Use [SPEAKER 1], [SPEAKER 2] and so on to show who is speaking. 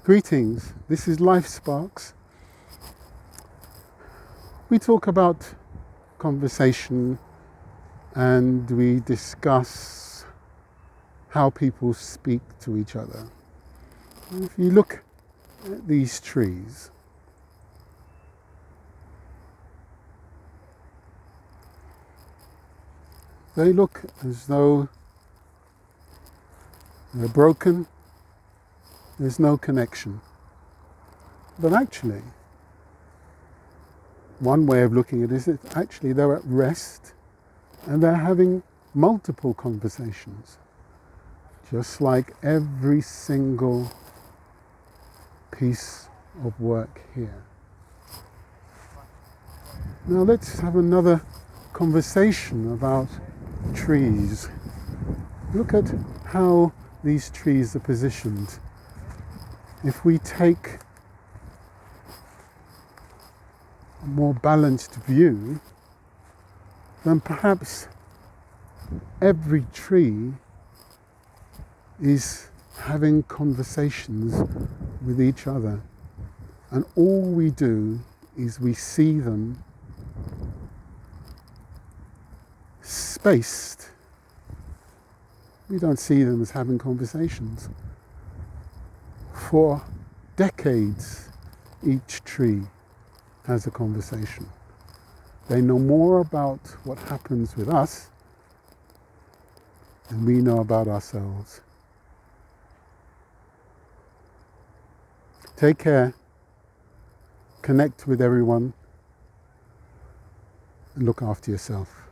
[SPEAKER 1] Greetings, this is LifeSPARKS. We talk about conversation and we discuss how people speak to each other. If you look at these trees, they look as though they're broken. There's no connection. But actually, one way of looking at it is that actually they're at rest and they're having multiple conversations, just like every single piece of work here. Now let's have another conversation about trees. Look at how these trees are positioned. If we take a more balanced view, then perhaps every tree is having conversations with each other. And all we do is we see them spaced. We don't see them as having conversations. For decades, each tree has a conversation. They know more about what happens with us than we know about ourselves. Take care, connect with everyone, and look after yourself.